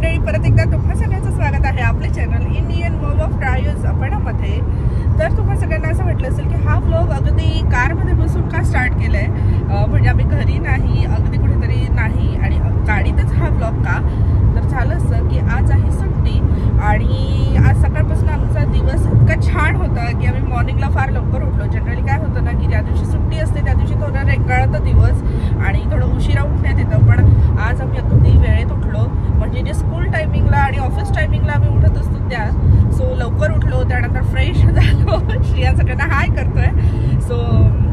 मंडळी, परत एकदा तुम्हा सगळ्यांचं स्वागत आहे आपले channel Indian mom of trials आपणामध्ये. तर तुम्हा सगळ्यांना असं वाटलं असेल की हा व्लॉग अगदी कारमध्ये बसून का स्टार्ट केलाय, म्हणजे आम्ही घरी नाही, अगदी कुठेतरी नाही आणि गाडीतच हा व्लॉग का. तर झालं असं की आज आहे सुट्टी आणि आज सकाळपासून आमचा दिवस इतका छान होता की आम्ही मॉर्निंगला फार लवकर उठलो. जनरली काय होतं ना की ज्या दिवशी सुट्टी असते त्या दिवशी थोडं रेंगाळतं दिवस आणि थोडं उशिरा उठण्यात येतं, पण आज आम्ही अगदी वेळेत उठलो. म्हणजे जे स्कूल टायमिंगला आणि ऑफिस टायमिंगला आम्ही उठत असतो त्या, सो लवकर उठलो. त्यानंतर फ्रेश झालो. श्रिया सगळ्यांना हाय करतोय. सो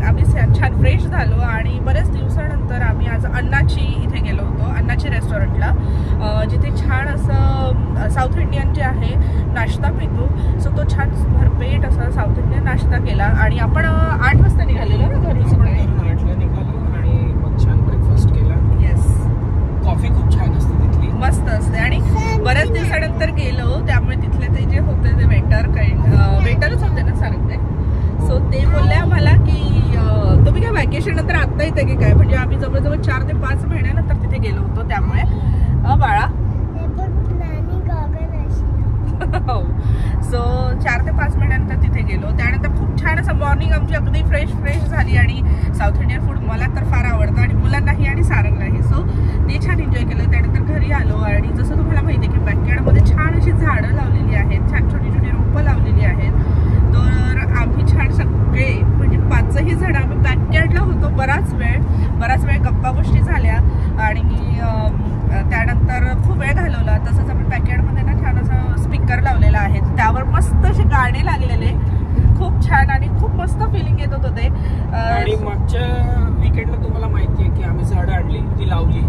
आम्ही छान फ्रेश झालो आणि बऱ्याच दिवसानंतर आम्ही आज अन्नाची इथे गेलो होतो, अन्नाची रेस्टॉरंटला, जिथे छान असं साऊथ इंडियन जे आहे नाश्ता मिळतो. सो तो छान भरपेट असा साऊथ इंडियन नाश्ता केला आणि आपण 8 वाजता निघालेलो ना घरून. सकाळी 8ला निघालो आणि मग छान ब्रेकफास्ट केला. येस, कॉफी खूप छान असते तिथली, मस्त असते आणि बऱ्याच दिवसानंतर गेलो त्यामुळे तिथले ते जे होते ते वेटरच होते ना सारं ते. सो ते बोलले आम्हाला की तुम्ही काय व्हॅकेशन नंतर आत्ता येते की काय, म्हणजे आम्ही जवळजवळ 4 ते 5 महिन्यानंतर तिथे गेलो होतो. त्यामुळे बाळा हो, सो 4 ते 5 महिन्यानंतर तिथे गेलो. त्यानंतर खूप छान असं मॉर्निंग आमची अगदी फ्रेश झाली आणि साऊथ इंडियन फूड मला तर फार आवडतं आणि मुलांनाही आणि सारंगलाही. सो ते छान एन्जॉय केलं. त्यानंतर घरी आलो आणि जसं तुम्हाला माहिती आहे की बॅकयार्डमध्ये छान अशी झाडं लावलेली आहेत, छान छोटी छोटी रोपं लावलेली आहेत. तर आम्ही छान सगळे म्हणजे 5ही जण आम्ही बॅकयार्डला होतो बराच वेळ गप्पा गोष्टी झाल्या आणि त्यानंतर खूप वेळ घालवला. तसंच आपण बॅकयार्डमध्ये ना छान असं स्पीकर लावलेला आहे, त्यावर मस्त असे गाणे लागलेले, खूप छान आणि खूप मस्त फिलिंग येत होतं ते. आणि मागच्या वीकेंडला तुम्हाला माहिती आहे की आम्ही झाडं आणली, ती लावली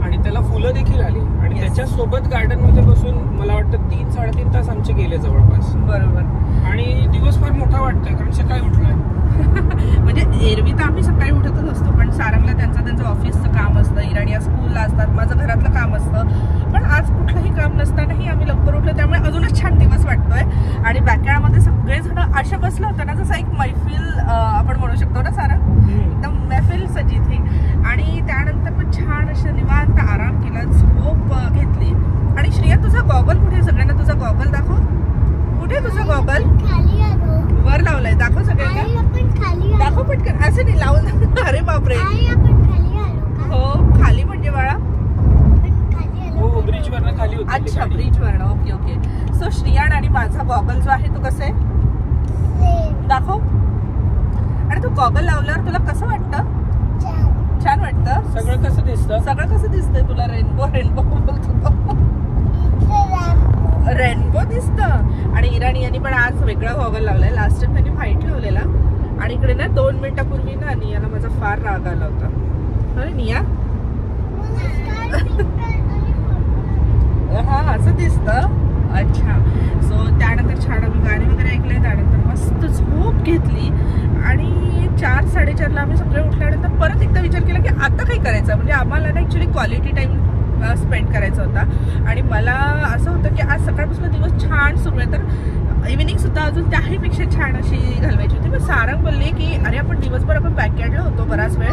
आणि त्याला फुलं देखील आली आणि त्याच्यासोबत गार्डन मध्ये बसून मला वाटतं 3-3.5 तास आमचे गेले जवळपास. बरोबर. आणि दिवस फार मोठा वाटतोय कारण सकाळी उठलोय. म्हणजे एरवी तर आम्ही सकाळी उठतच असतो, पण सारंगला त्यांचं ऑफिसचं काम असतं, इराणिया स्कूलला असतात, माझं घरातलं काम असतं. पण आज कुठलंही काम नसतानाही आम्ही लवकर उठलो, त्यामुळे अजूनच छान दिवस वाटतोय. आणि बॅकयार्डमध्ये सगळेजण अशा बसलं होतं ना जसं एक मैफिल आपण म्हणू शकतो ना सारंग, एकदम मैफिल सजित ही. आणि त्यानंतर पण छान असं निवांत आराम केला, झोप घेतली. आणि श्रिया तुझा गॉगल कुठे? सगळ्यांना तुझा गॉगल दाखव. कुठे तुझा गॉगल? वर लावलाय, दाखव सगळ्यांना, दाखव पटकन. असं नाही लावून, अरे बापरे. हो खाली म्हणजे बाळा, हो ब्रिज वरनं खाली होती. अच्छा ब्रिज वरनं, ओके ओके. सो श्रियान आणि माझा गॉगल जो आहे तो कसा आहे दाखव. आणि तू गॉगल लावल्यावर तुला कसं वाटतं? छान वाटतं. सगळं कसं दिसतंय तुला? रेनबो बोलतो, रेनबो दिसतं. आणि इराणी यांनी पण आज वेगळा गॉगल लावलाय. लास्ट टाइम त्यांनी व्हाईट लावलेला आणि इकडे ना 2 मिनिटापूर्वी ना नियाला माझा फार राग आला होता. अरे निया, हा असं दिसतं. अच्छा. सो त्यानंतर छान आम्ही गाणी वगैरे ऐकले, त्यानंतर मस्त झोप घेतली आणि 4-4:30ला आम्ही सगळे उठल्यानंतर परत एकदा विचार केला की आता काय करायचं. म्हणजे आम्हाला ना ॲक्च्युली क्वालिटी टाईम स्पेंड करायचा होता आणि मला असं होतं की आज सकाळपासून दिवस छान सुरू आहे, तर इव्हिनिंग सुद्धा अजून त्याहीपेक्षा छान अशी घालवायची होती. मग सारंग बोलले की अरे आपण दिवसभर आपण बॅकयार्डला होतो बराच वेळ,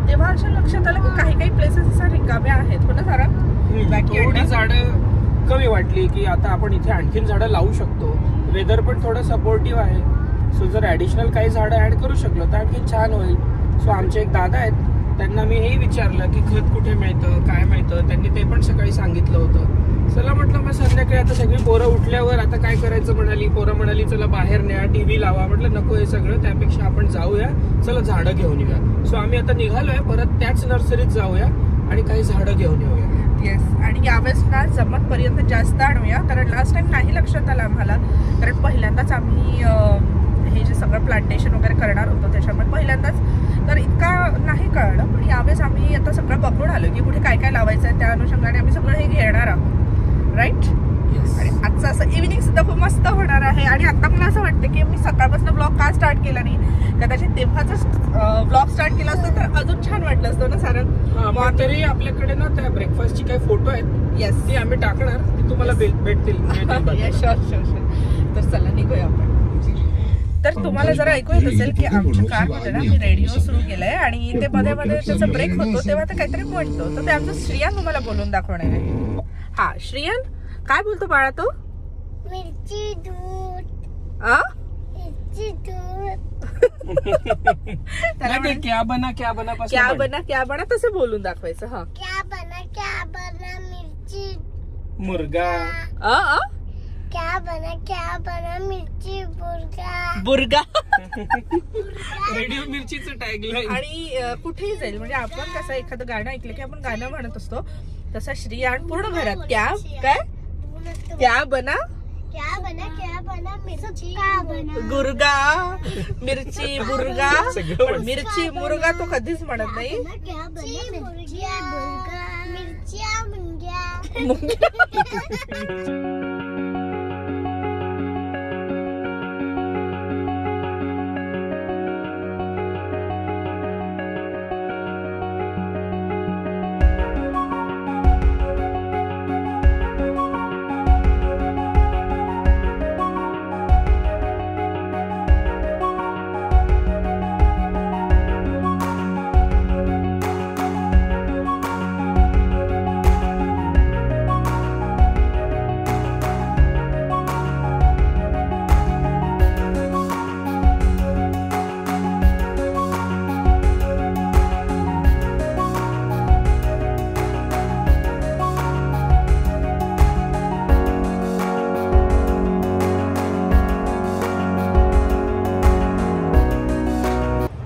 तेव्हा अशा लक्षात आलं की काही प्लेसेस असा रिकाम्या आहेत. हो ना सारंग? बॅकयार्डला झाडं कमी वाटली की आता आपण इथे आणखीन झाडं लावू शकतो. वेदर पण थोडं सपोर्टिव्ह आहे, सो जर ऍडिशनल काही झाडं ऍड करू शकलो तर आणखीन छान होईल. सो आमचे एक दादा आहेत, त्यांना मी हे विचारलं की खत कुठे मिळतं, काय मिळतं. त्यांनी ते पण सकाळी सांगितलं होतं. चला म्हटलं मग संध्याकाळी आता सगळी पोरं उठल्यावर आता काय करायचं म्हणाली. पोरं म्हणाली चला बाहेर न्या, टीव्ही लावा. म्हटलं नको हे सगळं, त्यापेक्षा आपण जाऊया, चला झाडं घेऊन येऊया. सो आम्ही आता निघालोय, परत त्याच नर्सरीत जाऊया आणि काही झाडं घेऊन येऊया. येस. आणि यावेळेस ना जमतपर्यंत जास्त आणूया, कारण लास्ट टाइम नाही लक्षात आलं आम्हाला, कारण पहिल्यांदाच आम्ही हे जे सगळं प्लांटेशन वगैरे करणार होतो त्याच्यामुळे पहिल्यांदाच तर इतका नाही कळलं. पण यावेळेस आम्ही आता सगळं पकडून आलो की कुठे काय काय लावायचं आहे, त्या अनुषंगाने आम्ही सगळं हे घेणार आहोत, राईट. आणि आजचं असं इव्हिनिंग सुद्धा खूप मस्त होणार आहे. आणि आता मला असं वाटतं की मी सकाळपासून ब्लॉग का स्टार्ट केला नाही, कदाचित तेव्हाच ब्लॉग स्टार्ट केला असतं तर अजून छान वाटलं असतं ना सारं. तरी आपल्याकडे ना त्या ब्रेकफास्टची काही फोटो आहेत, येस, ती आम्ही टाकणार, ती तुम्हाला भेटतील. शुअर. तर चला निघूया आपण. तर तुम्हाला जरा ऐकू येत असेल की आमच्या कारमध्ये ना मी रेडिओ सुरू केलाय आणि ते मध्ये मध्ये त्याचा ब्रेक होतो तेव्हा ते काहीतरी म्हणतो. तर ते आमचं श्रियान तुम्हाला बोलून दाखवणार आहे. हा श्रियान, काय बोलतो बाळा तो? मिरची दूध. मिरची दूध. त्याला क्या बना क्या बना तसं बोलून दाखवायचं. हा, क्या बना मिरची मुर्गा. क्या बना मिरची बुर्गा. Radio मिरचीचं tagline. आणि कुठेही जाईल म्हणजे आपण कसं एखादं गाणं ऐकलं की आपण गाणं म्हणत असतो, तसा श्रियान पूर्ण घरात क्या बना मिरची गुर्गा, मिरची बुर्गा. मिरची मुर्गा तो कधीच म्हणत नाही.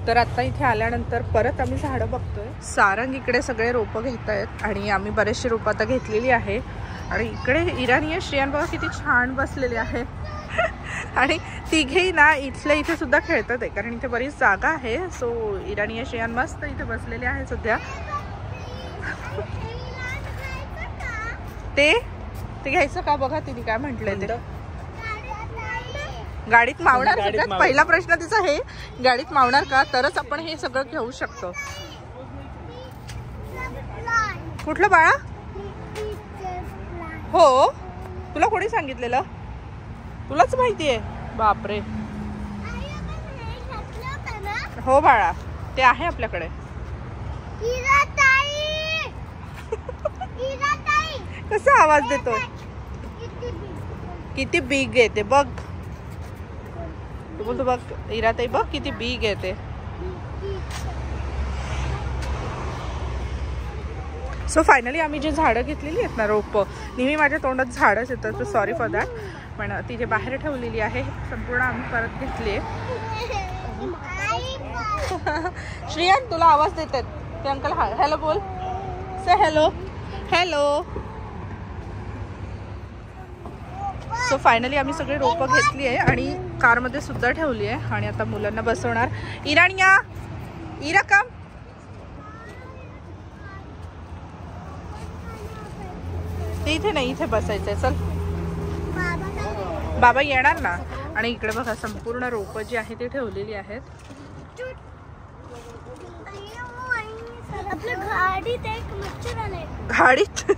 तर आता इथे आल्यानंतर परत आम्ही झाडं बघतोय. सारंग इकडे सगळे रोपं घेत आहेत आणि आम्ही बरेचशी रोपं आता घेतलेली आहे. आणि इकडे इराणी श्रियान बघा किती छान बसलेले आहे. आणि तिघेही ना इथल्या इथे सुद्धा खेळतात आहे कारण इथे बरीच जागा आहे. सो इराणी श्रियान मस्त इथे बसलेले आहे सध्या. ते घ्यायचं का बघा तिने काय म्हटलंय ते. गाडीत मावणार. सगळ्यात पहिला प्रश्न तिचा हे, गाडीत मावणार का, तरच आपण हे सगळं घेऊ शकतो. कुठलं बाळा? हो, तुला कोणी सांगितलेलं? तुलाच माहितीये? बापरे. हो बाळा, ते आहे आपल्याकडे. कसा आवाज देतोय, किती बिग आहे ते बघ. तू बोलतो बघ इराताई, बघ किती बिग आहे ते. सो फायनली आम्ही जी झाडं घेतलेली आहेत ना, रोपं, नेहमी माझ्या तोंडात झाडच येतं, तर सॉरी फॉर दॅट. पण ती जे बाहेर ठेवलेली आहे संपूर्ण आम्ही परत घेतली आहे. श्रियान तुला आवाज देतात ते अंकल. हॅलो बोल, से हॅलो. हॅलो. सो फायनली आम्ही सगळी रोपं घेतली आहे आणि कारमध्ये सुद्धा ठेवली आहे. आणि आता मुलांना बसवणार. इराणिया, इरा कम. ते इथे नाही, इथे बसायचंय. चल, बाबा येणार ना. आणि इकडे बघा संपूर्ण रोपं जी आहे ती ठेवलेली आहेत. गाडीत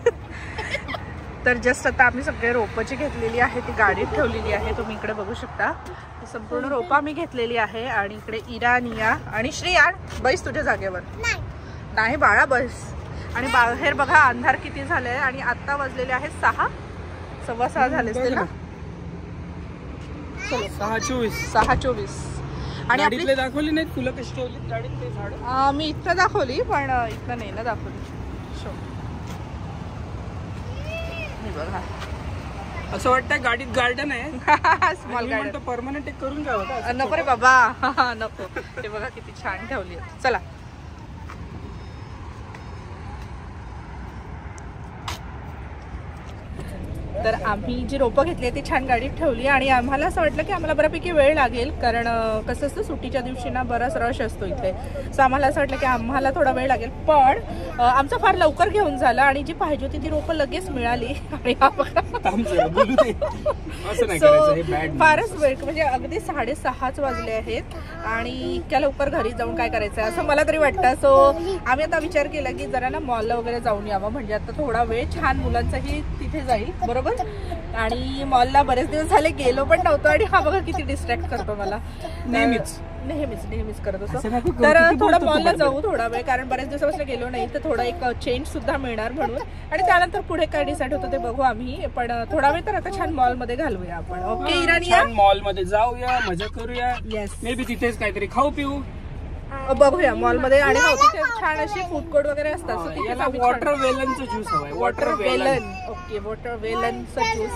तर जस्ट आता आम्ही सगळे रोपं जी घेतलेली आहे ती गाडीत ठेवलेली आहे. तुम्ही इकडे बघू शकता संपूर्ण रोपं आम्ही घेतलेली आहे. आणि इकडे इरानिया आणि श्रियान, बैस तुझ्या जागेवर. नाही बाळा, बस. आणि बाहेर बघा अंधार किती झालाय आणि आता वाजलेले आहेत 6, 6:15 झाले असतील ना. 6:24. आणि आपली दाखवली नाही फुलं कशी ठेवली गाडीत ते झाड. मी इथं दाखवली पण इथं नाही ना दाखवली. बघा असं वाटतं गाडीत गार्डन आहे. स्मॉल गार्डन परमनंट करून घ्यावं का? नको रे बाबा, नको. ते बघा किती छान ठेवली आहे. चला. तर आम्ही जी रोपं घेतली ती छान गाडीत ठेवली आणि आम्हाला असं वाटलं की आम्हाला बऱ्यापैकी वेळ लागेल कारण कसं असतं सुट्टीच्या दिवशी ना बराच रश असतो इथे. सो आम्हाला असं वाटलं की आम्हाला थोडा वेळ लागेल, पण आमचं फार लवकर घेऊन झालं आणि जी पाहिजे होती ती रोपं लगेच मिळाली. आणि फारच वेळ म्हणजे अगदी 6:30 वाजले आहेत आणि इतक्या लवकर घरी जाऊन काय करायचं असं मला तरी वाटतं. सो आम्ही आता विचार केला की जरा ना मॉलला वगैरे जाऊन यावं, म्हणजे आता थोडा वेळ छान मुलांचाही तिथे जाईल. बरोबर आहोत आणि मॉलला बरेच दिवस झाले गेलो पण नव्हतो आणि हा बघा किती डिस्ट्रॅक्ट करतो मला नेहमीच करत असतो. तर थोडं मॉलला जाऊ थोडा वेळ, कारण बरेच दिवसापासून गेलो नाही, तर थोडा एक चेंज सुद्धा मिळणार म्हणून. आणि त्यानंतर पुढे काय डिसाईड होतं ते बघू आम्ही, पण थोडा वेळ तर आता छान मॉल मध्ये घालूया आपण. ओके इरानिया, मॉल मध्ये जाऊया, मजा करूया. येस, मे बी तिथेच काहीतरी खाऊ पिऊ बघूया मॉल मध्ये. आणि तिथे छान अशी फूड कोर्ट वगैरे असतात. वॉटरमेलनचं ज्यूस हवाय. वॉटरमेलन. ओके, वॉटरमेलनचं ज्यूस.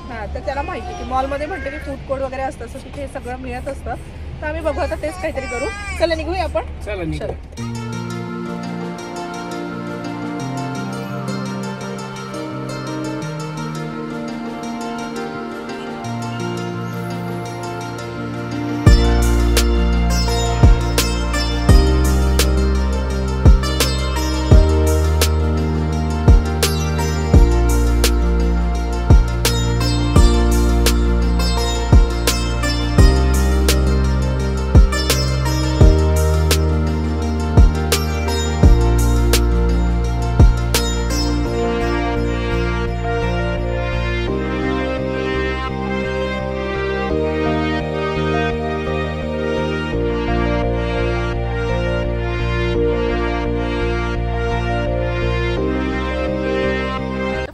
हा, तर त्याला माहिती की मॉल मध्ये म्हणते की फूड कोर्ट वगैरे असतं, सो तिथे सगळं मिळत असतं. तर आम्ही बघू आता तेच काहीतरी करू. चला निघूया आपण. चला निघू.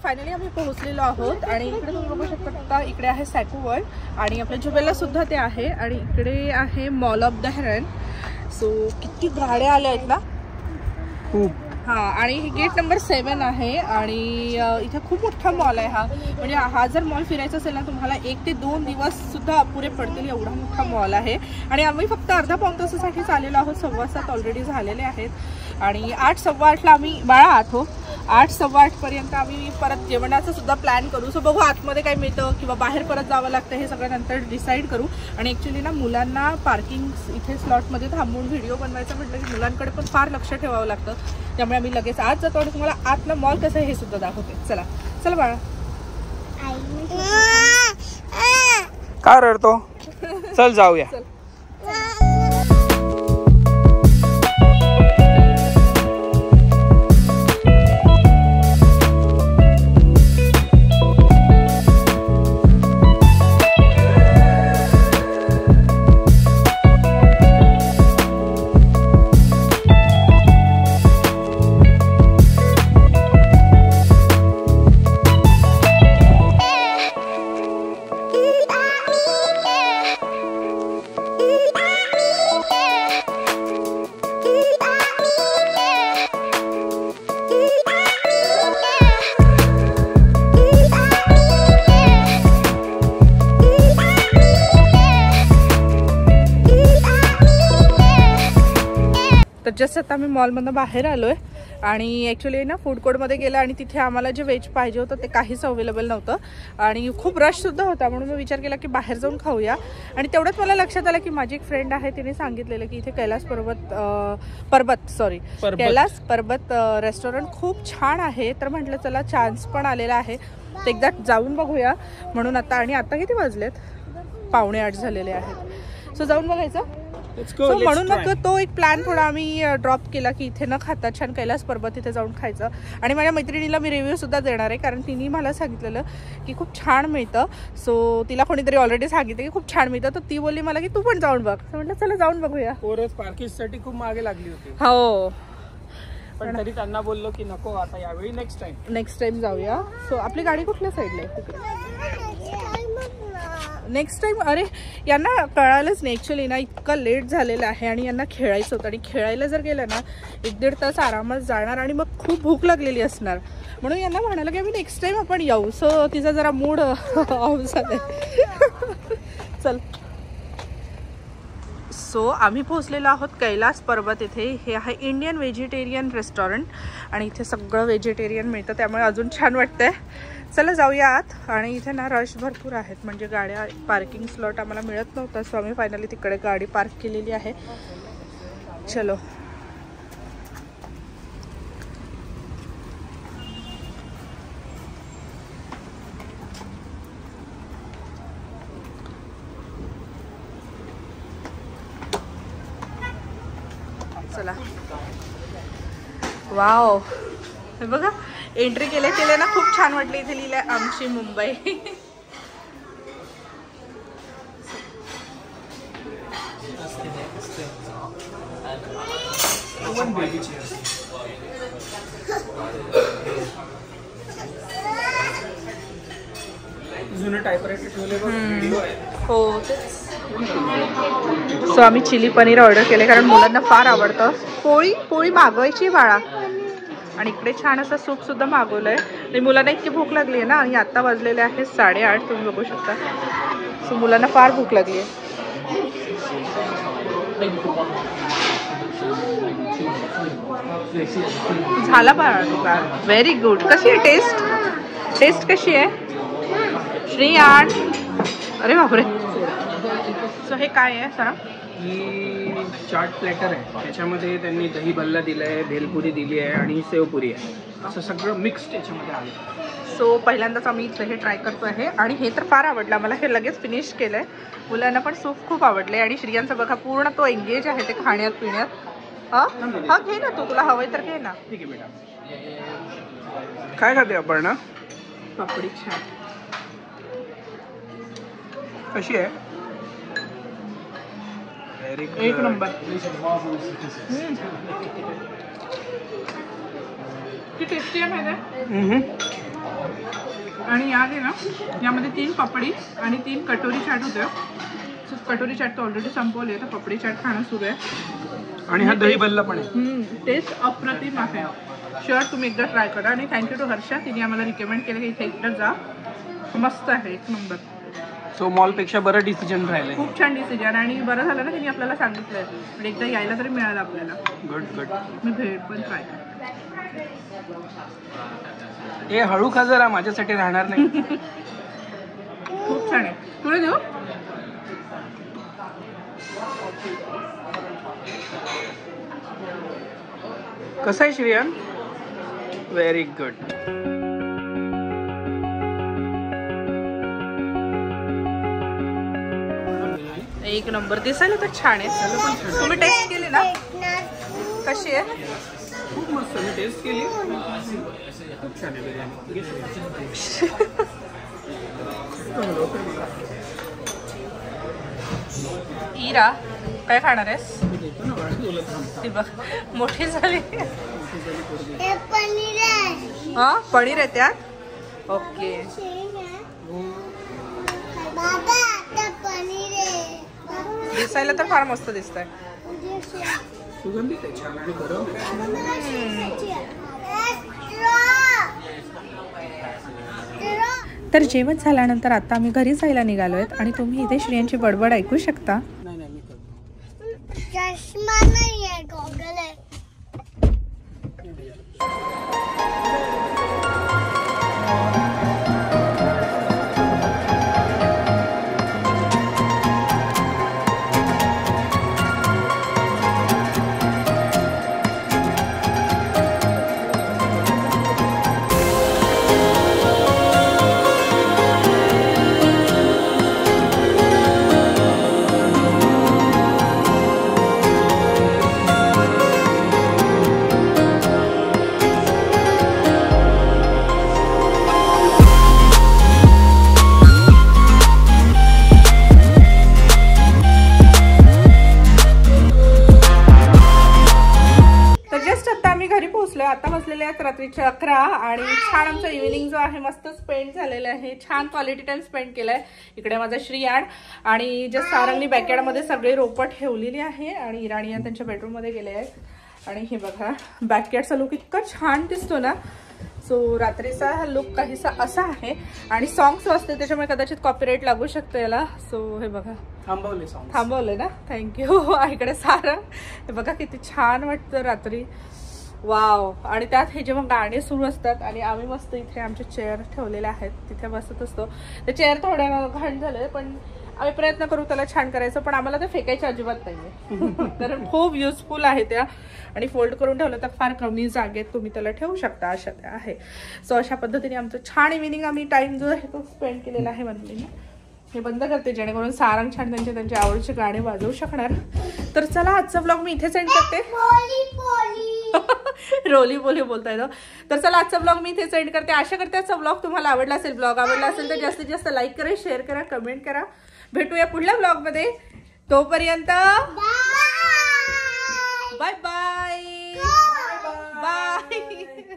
फायनली आम्ही पोहोचलेलो आहोत आणि इकडे तुम्ही बघू शकता, इकडे आहे सॅको वर्ल्ड आणि आपल्या जुबेलला सुद्धा ते आहे. आणि इकडे आहे mall of the heron. So किती गाड्या आल्या आहेत ना, खूप. हा, आणि गेट नंबर 7 आहे आणि इथे खूप मोठा मॉल आहे हा. म्हणजे हा जर मॉल फिरायचा असेल ना तुम्हाला 1 ते 2 दिवस सुद्धा अपुरे पडतील, एवढा मोठा मॉल आहे. आणि आम्ही फक्त अर्धा पाऊण तासासाठी चाललेलो आहोत. 7:15 ऑलरेडी झालेले आहेत आणि 8, 8:15ला आम्ही बाळा आतो. 8, 8:15 पर्यंत आम्ही परत जेवणाचं सुद्धा प्लॅन करू. सो बघू आतमध्ये काय मिळतं किंवा बाहेर परत जावं लागतं, हे सगळं नंतर डिसाईड करू. आणि ॲक्च्युली ना मुलांना पार्किंग इथे स्लॉटमध्ये थांबून व्हिडिओ बनवायचा म्हटलं की मुलांकडे पण फार लक्ष ठेवावं लागतं. त्यामुळे आम्ही लगेच आज जातो आणि तुम्हाला आतला मॉल कसं आहे हे सुद्धा दाखवते. चला चला बाळा. का रडतो? चल जाऊया. तर जस्ट आता आम्ही मॉलमधून बाहेर आलोय आणि ॲक्च्युली ना फूड कोर्टमध्ये गेलं आणि तिथे आम्हाला जे व्हेज पाहिजे होतं ते काहीच अवेलेबल नव्हतं आणि खूप रशसुद्धा होता. म्हणून मी विचार केला की बाहेर जाऊन खाऊया. आणि तेवढंच मला लक्षात आलं की माझी एक फ्रेंड आहे, तिने सांगितलेलं की इथे कैलास पर्वत रेस्टॉरंट खूप छान आहे. तर म्हटलं चला चान्स पण आलेला आहे तर एकदा जाऊन बघूया म्हणून आता. आणि आता किती वाजलेत? 7:45 झालेले आहेत. सो जाऊन बघायचं. म्हणून मग तो एक प्लॅन थोडा आम्ही ड्रॉप केला की इथे न खाता छान कैलास पर्वत इथे जाऊन खायचं. आणि माझ्या मैत्रिणीला मी रिव्ह्यू सुद्धा देणार आहे कारण तिने मला सांगितलेलं की खूप छान मिळतं. सो तिला कोणीतरी ऑलरेडी सांगितलं की खूप छान मिळतं, तर ती बोलली मला की तू पण जाऊन बघ. म्हटलं चला जाऊन बघूया. पार्किंगसाठी खूप मागे लागली होती. हो, पण तरी त्यांना बोललो की नको आता, यावेळी नेक्स्ट टाइम जाऊया. सो आपली गाडी कुठल्या साईडला आहे? Next time. अरे यांना कळालंच नाही ॲक्च्युली ना, इतकं लेट झालेलं आहे आणि यांना खेळायचं होतं. आणि खेळायला जर गेलं ना 1-1.5 तास आरामात जाणार आणि मग खूप भूक लागलेली असणार. म्हणून यांना म्हणालं की आम्ही नेक्स्ट टाइम आपण येऊ. सो तिचा जरा मूड ऑफ झालाय. चल. सो आम्ही पोहोचलेलो आहोत कैलास पर्वत इथे. हे आहे इंडियन व्हेजिटेरियन रेस्टॉरंट आणि इथे सगळं व्हेजिटेरियन मिळतं, त्यामुळे अजून छान वाटतंय. चला जाऊया आत. आणि इथे ना रश भरपूर आहेत, म्हणजे गाड्या पार्किंग स्लॉट आम्हाला मिळत नव्हता. सो आम्ही फायनली तिकडे गाडी पार्क केलेली आहे. चलो. चला. वाव, बघा एंट्री केले ना खूप छान वाटली. इथे लिहिलंय आमची मुंबई. जुने टायपरायटर ठेवले बघ, व्हिडिओ आहे. हो तेच. सो आम्ही चिली पनीर ऑर्डर केले कारण मुलांना फार आवडतं. पोळी मागवायची बाळा. आणि इकडे छान असं सूप सुद्धा मागवलंय. आणि मुलांना इतकी भूक लागली आहे ना. आणि आता वाजलेले आहेत 8:30. तुम्ही बघू शकता. सो मुलांना फार भूक लागली आहे. झाला बाळा तुका. Very good. कशी आहे टेस्ट कशी आहे श्रेयान? अरे बापरे. सो हे काय आहे सर? ही चाट प्लॅटर आहे. त्याच्यामध्ये त्यांनी दही भल्ला दिला आहे, भेलपुरी दिली आहे आणि सेवपुरी आहे. असं सगळं मिक्स त्याच्यामध्ये आलं. सो पहिल्यांदाच आम्ही इथं हे ट्राय करतो आहे. आणि हे तर फार आवडलं मला. हे लगेच फिनिश केलं आहे. मुलांना पण सूप खूप आवडले. आणि श्रियांचा बघा पूर्ण तो एंगेज आहे ते खाण्यात पिण्यात. हा घे ना तू, तुला हवंय तर घे ना. ठीक आहे बेटा. काय खाते आपण ना? पापडी छान. कशी आहे? एक नंबर. ती टेस्टी आहे माहिती आहे. आणि याद आहे ना यामध्ये 3 पापडी आणि 3 कटोरी चाट होत्या. कटोरी चाट तर ऑलरेडी संपवली. तर पापडी चाट खाणं सुरू आहे. आणि हा दही भल्ला पण आहे. टेस्ट अप्रतिम आहे. शुअर तुम्ही एकदा ट्राय करा. आणि थँक्यू टू हर्षा. तिने आम्हाला रिकमेंड केलं की इथे एकदा जा. मस्त आहे. एक नंबर. सो मॉलपेक्षा बरं डिसिजन राहिलं. खूप छान डिसिजन. आणि बरं झालं ना तिने आपल्याला सांगितलंय. म्हणजे एकदा यायला तरी मिळालं आपल्याला. गुड. मी भेळ पण ट्राय करते. हे हळू खा जरा, माझ्यासाठी राहणार नाही. खूप छान आहे. तुला देऊ? कसं आहे श्रेयन? Very good. एक नंबर. दिसायला तर छान आहे. तुम्ही टेस्ट केली ना? कशी आहे? खूप मस्त. मी टेस्ट केली. खूप छान आहे बिर्याणी. इरा काय खाणार आहेस? ती बघ मोठी झाली. हा पनीर आहे त्यात. ओके. दिसायला तर फार मस्त दिसतंय. सुगंधित आहे छान आणि गरम आहे. तर जेवण झाल्यानंतर आता आम्ही घरी जायला निघालो आहेत. आणि तुम्ही इथे श्रेयांची बडबड ऐकू शकता. नाही मी करतो. चष्मा नाही आहे, गॉगल आहे. आता बसलेले आहेत रात्रीचे 11 आणि छान आमचा इव्हिनिंग जो आहे मस्त स्पेंड झालेला आहे. छान क्वालिटी टाइम स्पेंड केलाय. इकडे माझा श्रीयाड आणि जे सारंगनी बॅकयार्ड मध्ये सगळे रोपं ठेवलेली आहे आणि इराणियन त्यांच्या बेडरूम मध्ये गेले आहेत. आणि हे बघा बॅकयार्डचा लुक इतका छान दिसतो ना. सो रात्रीचा हा लुक काहीसा असा आहे आणि सॉंग्स वाजते त्याच्यामुळे कदाचित कॉपीराइट लागू शकतो याला. सो हे बघा थांबवले ना. थँक्यू. इकडे सारंग हे बघा किती छान वाटतं रात्री. वाव. आणि त्यात हे जेव्हा गाणे सुरू असतात आणि आम्ही मस्त इथे आमचे चेअर ठेवलेले आहेत तिथे बसत असतो. ते चेअर थोड्या घाण झाले पण आम्ही प्रयत्न करू त्याला छान करायचं. पण आम्हाला ते फेकायचं अजिबात नाहीये कारण खूप युजफुल आहे त्या. आणि फोल्ड करून ठेवलं तर फार कमी जागेत तुम्ही त्याला ठेवू शकता अशा त्या आहे. सो अशा पद्धतीने आमचं छान इव्हिनिंग आम्ही टाइम जो आहे तो स्पेंड केलेला आहे. म्हणले हे बंद करते जेणेकरून सारंग छान त्यांचे आवडीचे गाणे वाजवू शकणार. तर चला आजचा व्लॉग मी इथे सेंड करते. रोली बोली बोलता येतो. तर चला आजचा ब्लॉग मी इथे सेंड करते. आशा करते आजचा ब्लॉग तुम्हाला आवडला असेल. ब्लॉग आवडला असेल तर जास्तीत जास्त लाईक करा, शेअर करा, कमेंट करा. भेटूया पुढल्या ब्लॉग मध्ये. तोपर्यंत बाय बाय बाय.